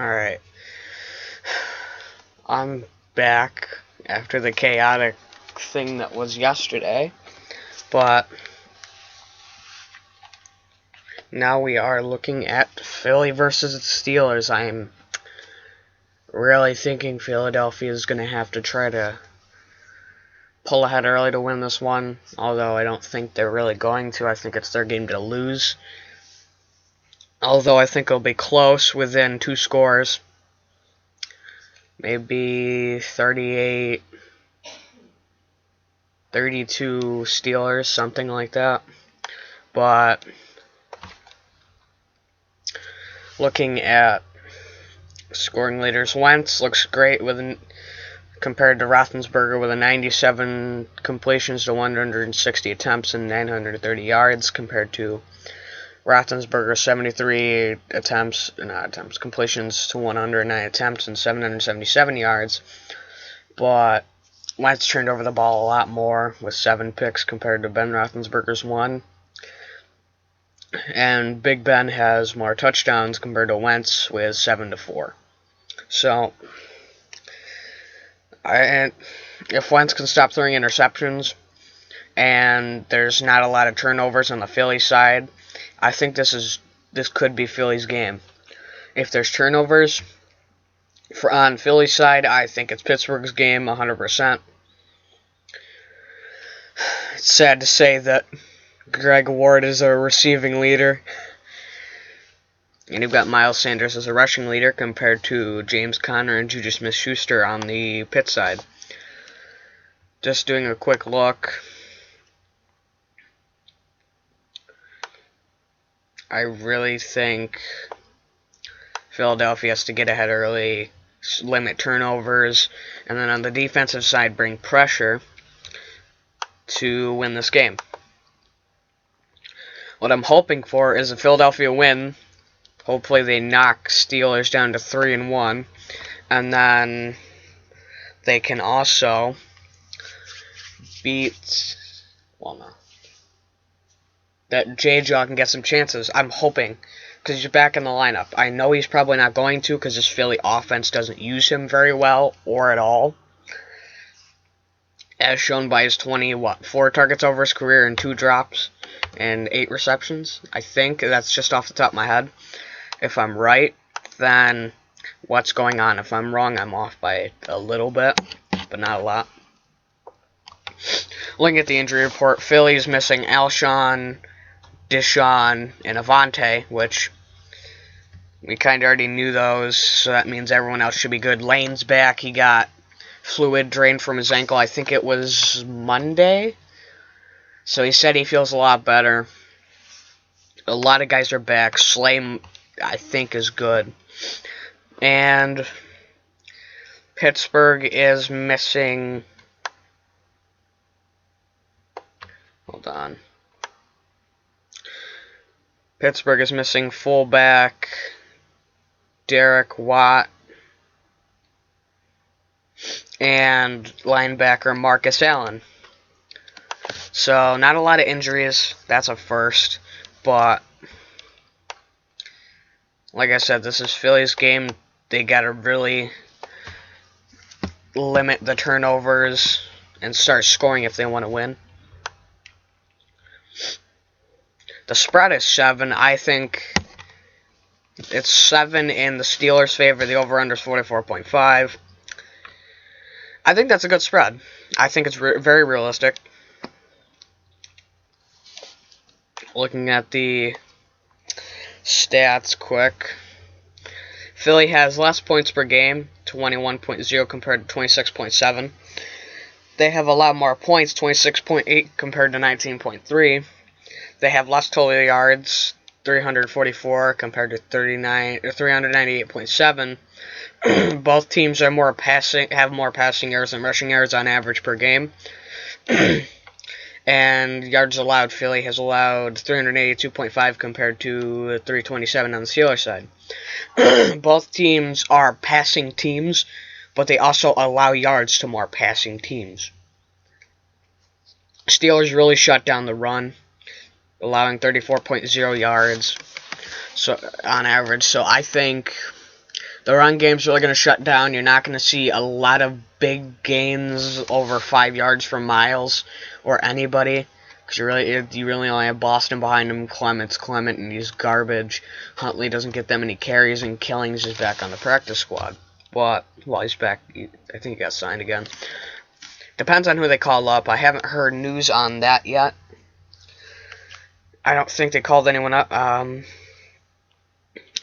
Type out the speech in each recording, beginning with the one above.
Alright. I'm back after the chaotic thing that was yesterday, but now we are looking at Philly versus the Steelers. I'm really thinking Philadelphia is going to have to try to pull ahead early to win this one, although I don't think they're really going to. I think it's their game to lose. Although I think it'll be close, within 2 scores. Maybe 38, 32 Steelers, something like that. But looking at scoring leaders, Wentz looks great compared to Roethlisberger with a 97 completions to 160 attempts and 930 yards compared to Roethlisberger 73 completions to 109 attempts and 777 yards. But Wentz turned over the ball a lot more with 7 picks compared to Ben Roethlisberger's 1. And Big Ben has more touchdowns compared to Wentz with 7-4. So, if Wentz can stop throwing interceptions and there's not a lot of turnovers on the Philly side, I think this could be Philly's game. If there's turnovers on Philly's side, I think it's Pittsburgh's game 100%. It's sad to say that Greg Ward is a receiving leader, and you've got Miles Sanders as a rushing leader compared to James Conner and Juju Smith-Schuster on the Pitt side. Just doing a quick look. I really think Philadelphia has to get ahead early, limit turnovers, and then on the defensive side bring pressure to win this game. What I'm hoping for is a Philadelphia win. Hopefully they knock Steelers down to 3-1, and then they can also beat, that J-Jaw can get some chances. I'm hoping, because he's back in the lineup. I know he's probably not going to, because this Philly offense doesn't use him very well, or at all. As shown by his 4 targets over his career and 2 drops and 8 receptions. I think that's just off the top of my head. If I'm right, then what's going on? If I'm wrong, I'm off by a little bit, but not a lot. Looking at the injury report, Philly's missing Alshon, Deshaun, and Avonte, which we kind of already knew those, so that means everyone else should be good. Lane's back. He got fluid drained from his ankle. I think it was Monday. So he said he feels a lot better. A lot of guys are back. Slay, I think, is good. And Pittsburgh is missing... Hold on. Pittsburgh is missing fullback Derek Watt and linebacker Marcus Allen. So, not a lot of injuries. That's a first. But, like I said, this is Philly's game. They got to really limit the turnovers and start scoring if they want to win. The spread is 7. I think it's 7 in the Steelers' favor. The over-under is 44.5. I think that's a good spread. I think it's very realistic. Looking at the stats quick. Philly has less points per game, 21.0 compared to 26.7. They have a lot more points, 26.8 compared to 19.3. They have less total yards, 344 compared to 398.7. Both teams have more passing yards than rushing yards on average per game. And yards allowed, Philly has allowed 382.5 compared to 327 on the Steelers side. Both teams are passing teams, but they also allow yards to more passing teams. Steelers really shut down the run, allowing 34.0 yards on average. So I think The run game's really going to shut down. You're not going to see a lot of big gains over 5 yards from Miles or anybody. Because you really only have Boston behind him. Clement, and he's garbage. Huntley doesn't get that many carries, and Killings is back on the practice squad. But, well, he's back. I think he got signed again. Depends on who they call up. I haven't heard news on that yet. I don't think they called anyone up.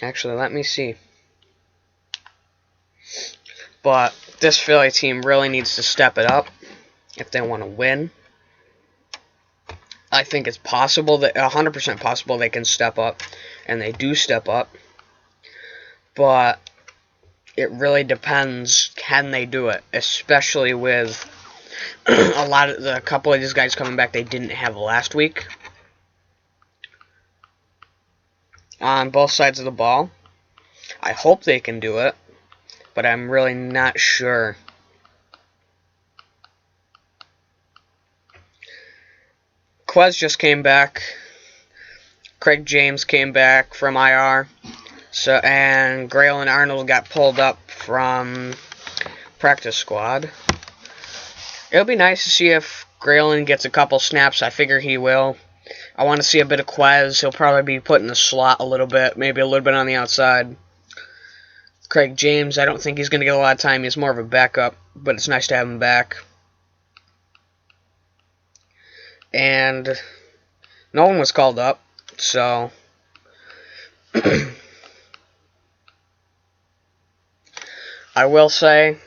Actually, let me see. But this Philly team really needs to step it up if they want to win. I think it's possible, that 100% possible they can step up, and they do step up. But it really depends, can they do it? Especially with a couple of these guys coming back they didn't have last week. On both sides of the ball. I hope they can do it, but I'm really not sure. Quez just came back. Craig James came back from IR. And Graylin Arnold got pulled up from practice squad. It'll be nice to see if Graylin gets a couple snaps. I figure he will. I want to see a bit of Quez. He'll probably be put in the slot a little bit, maybe a little bit on the outside. Craig James, I don't think he's going to get a lot of time. He's more of a backup, but it's nice to have him back. And no one was called up, so I will say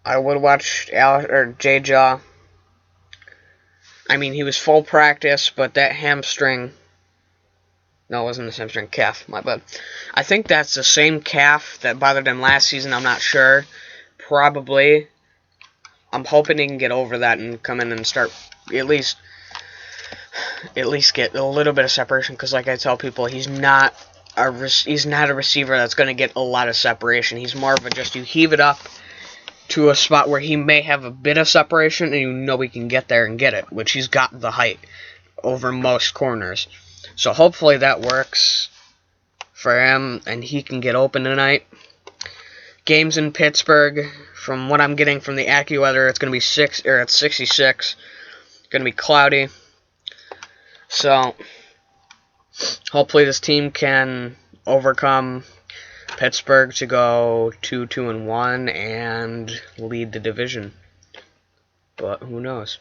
I would watch J-Jaw. I mean, he was full practice, but that hamstring... No, it wasn't the hamstring. Calf, my bad. I think that's the same calf that bothered him last season. I'm not sure. Probably. I'm hoping he can get over that and come in and start at least get a little bit of separation. Because, like I tell people, he's not a receiver that's going to get a lot of separation. He's more of a just you heave it up to a spot where he may have a bit of separation, and you know he can get there and get it, which he's got the height over most corners. So hopefully that works for him, and he can get open tonight. Games in Pittsburgh, from what I'm getting from the AccuWeather, it's going to be 66. It's going to be cloudy. So hopefully this team can overcome Pittsburgh to go 2-2-1 and lead the division. But who knows?